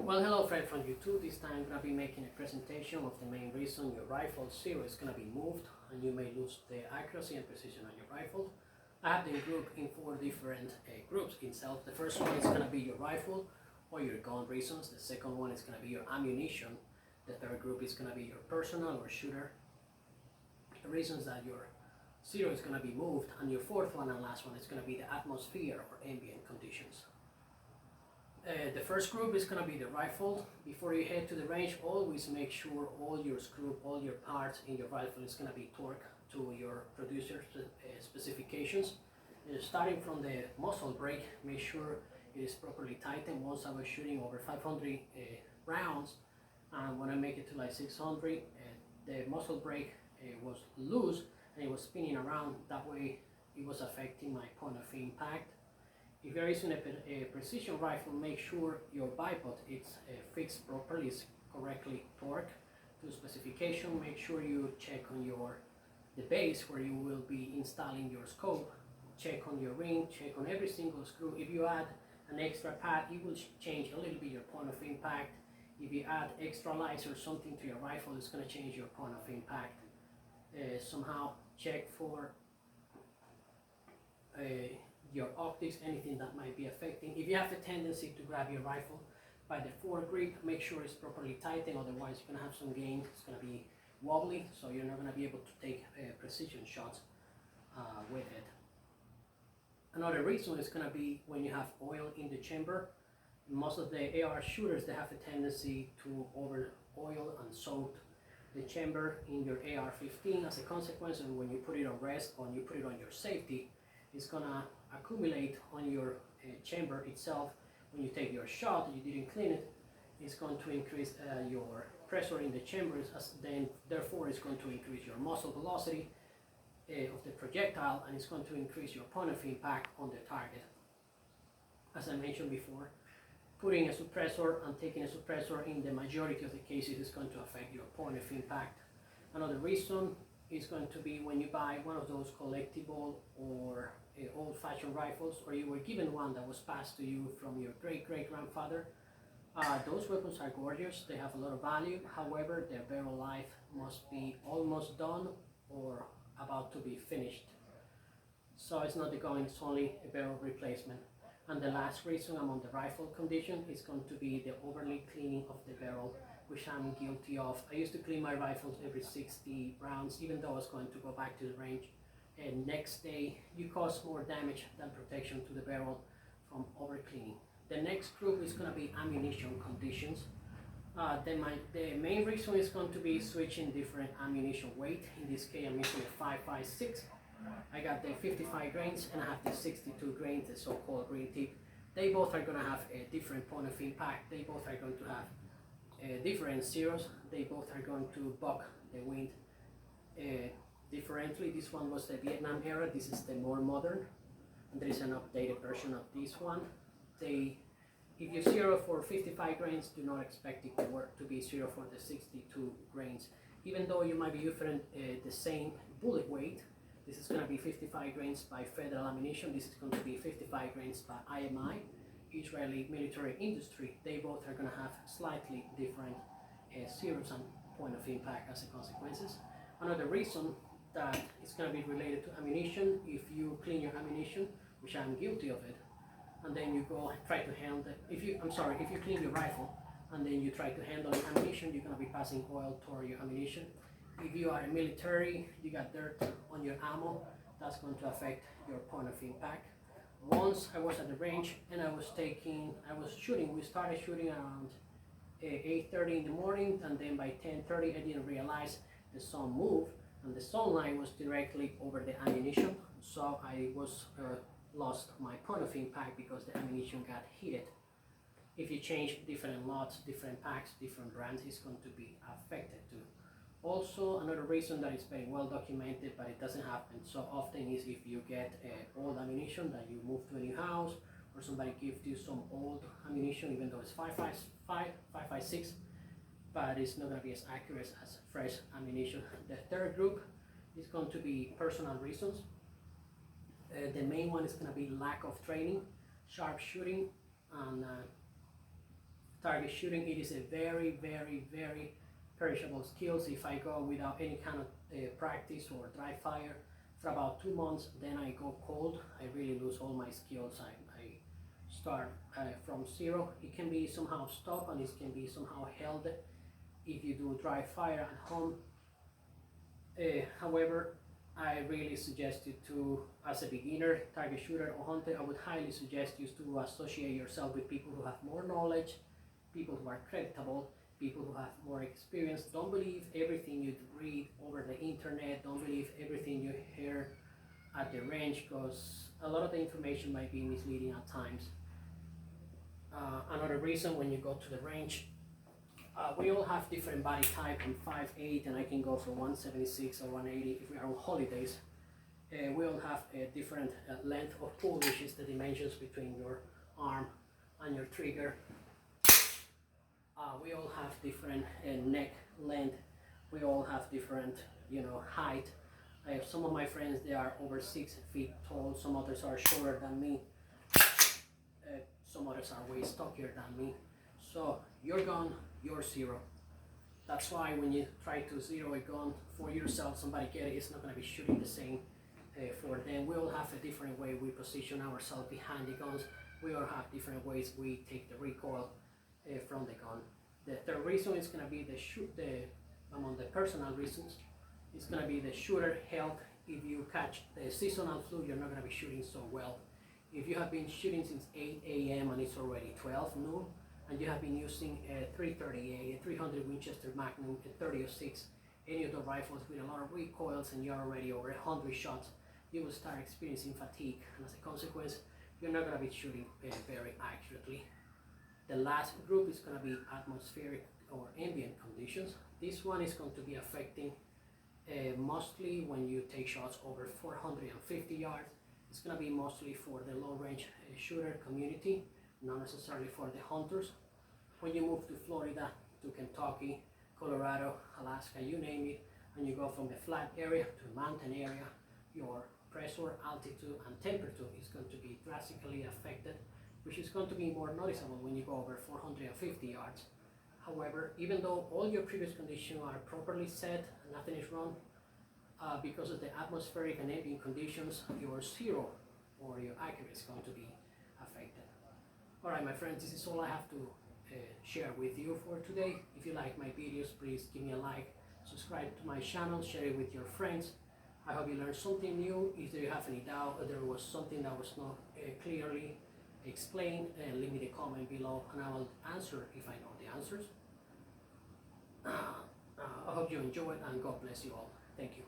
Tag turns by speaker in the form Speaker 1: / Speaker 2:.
Speaker 1: Well, hello friend from YouTube. This time I'm going to be making a presentation of the main reason your rifle zero is going to be moved and you may lose the accuracy and precision on your rifle. I have them grouped in four different groups itself. The first one is going to be your rifle or your gun reasons. The second one is going to be your ammunition. The third group is going to be your personal or shooter reasons that your zero is going to be moved, and your fourth one and last one is going to be the atmosphere or ambient conditions. The first group is going to be the rifle. Before you head to the range, always make sure all your screw, all your parts in your rifle is going to be torqued to your producer's specifications. Starting from the muzzle brake, make sure it is properly tightened. Once I was shooting over 500 rounds, and when I make it to like 600, the muzzle brake was loose and it was spinning around. That way it was affecting my point of impact. If you're using a precision rifle, make sure your bipod is fixed properly, is correctly torqued to specification. Make sure you check on the base where you will be installing your scope. Check on your ring, check on every single screw. If you add an extra pad, it will change a little bit your point of impact. If you add extra lights or something to your rifle, it's going to change your point of impact. Somehow check for your optics, anything that might be affecting. If you have the tendency to grab your rifle by the foregrip, make sure it's properly tightened, otherwise you're going to have some gain. It's going to be wobbly, so you're not going to be able to take precision shots with it. Another reason is going to be when you have oil in the chamber. Most of the AR shooters, they have a tendency to over oil and soak the chamber in your AR-15. As a consequence, and when you put it on rest or you put it on your safety, it's gonna accumulate on your chamber itself. When you take your shot and you didn't clean it, it's going to increase your pressure in the chambers, then therefore it's going to increase your muzzle velocity of the projectile, and it's going to increase your point of impact on the target. As I mentioned before, putting a suppressor and taking a suppressor in the majority of the cases is going to affect your point of impact. Another reason is going to be when you buy one of those collectible or old-fashioned rifles, or you were given one that was passed to you from your great-great-grandfather. Those weapons are gorgeous, they have a lot of value. However, their barrel life must be almost done or about to be finished. So it's not the gun, it's only a barrel replacement. And the last reason I'm on the rifle condition is going to be the overly cleaning of the barrel, which I'm guilty of. I used to clean my rifles every 60 rounds, even though I was going to go back to the range. And next day, you cause more damage than protection to the barrel from over cleaning. The next group is going to be ammunition conditions. The main reason is going to be switching different ammunition weight. In this case, I'm using a 5.56. I got the 55 grains and I have the 62 grains, the so-called green tip. They both are going to have a different point of impact. They both are going to have different zeros. They both are going to buck the wind differently. This one was the Vietnam era. This is the more modern. And there is an updated version of this one. If you zero for 55 grains, do not expect it to be zero for the 62 grains. Even though you might be using the same bullet weight, this is going to be 55 grains by Federal Ammunition. This is going to be 55 grains by IMI, Israeli Military Industry. They both are going to have slightly different zeros and point of impact as a consequences. Another reason that it's going to be related to ammunition, if you clean your ammunition, which I'm guilty of it, and then you go try to handle if you clean your rifle and then you try to handle the ammunition, you're going to be passing oil toward your ammunition. If you are a military, you got dirt on your ammo, that's going to affect your point of impact. Once I was at the range and we started shooting around 8:30 in the morning, and then by 10:30 I didn't realize the sun moved and the sunlight was directly over the ammunition, so I lost my point of impact because the ammunition got heated. If you change different lots, different packs, different brands, it's going to be affected too. Also, another reason that is very well documented, but it doesn't happen so often, is if you get old ammunition that you move to a new house, or somebody gives you some old ammunition, even though it's 5.56, but it's not going to be as accurate as fresh ammunition. The third group is going to be personal reasons. The main one is going to be lack of training, sharp shooting, and target shooting, it is a very, very, very perishable skills. If I go without any kind of practice or dry fire for about 2 months, then I go cold, I really lose all my skills. I start from zero. It can be somehow stopped and it can be somehow held if you do dry fire at home. However, I really suggest you to, as a beginner, target shooter or hunter, I would highly suggest you to associate yourself with people who have more knowledge, people who are creditable, people who have more experience. Don't believe everything you read over the internet. Don't believe everything you hear at the range, because a lot of the information might be misleading at times. Another reason, when you go to the range, we all have different body type. I'm 5'8" and I can go for 176 or 180 if we are on holidays. We all have a different length of pull, which is the dimensions between your arm and your trigger. We all have different neck length. We all have different, height. Some of my friends, they are over 6 feet tall. Some others are shorter than me. Some others are way stockier than me. So your gun, your zero. That's why when you try to zero a gun for yourself, somebody get it, it's not going to be shooting the same for them. We all have a different way we position ourselves behind the guns. We all have different ways we take the recoil from the gun. The third reason is going to be among the personal reasons, it's going to be the shooter health. If you catch the seasonal flu, you're not going to be shooting so well. If you have been shooting since 8 a.m. and it's already 12 noon, and you have been using a 330A, a 300 Winchester Magnum, a 30-06, any of the rifles with a lot of recoils, and you're already over 100 shots, you will start experiencing fatigue, and as a consequence, you're not going to be shooting very accurately. The last group is going to be atmospheric or ambient conditions. This one is going to be affecting mostly when you take shots over 450 yards. It's going to be mostly for the long-range shooter community, not necessarily for the hunters. When you move to Florida, to Kentucky, Colorado, Alaska, you name it, and you go from a flat area to a mountain area, your pressure, altitude, and temperature is going to be drastically affected, which is going to be more noticeable when you go over 450 yards. However, even though all your previous conditions are properly set, nothing is wrong, because of the atmospheric and ambient conditions, your zero or your accuracy is going to be affected. Alright, my friends, this is all I have to share with you for today. If you like my videos, please give me a like, subscribe to my channel, share it with your friends. I hope you learned something new. If you have any doubt or there was something that was not clearly explained, leave me the comment below and I will answer if I know the answers. I hope you enjoyed and God bless you all. Thank you.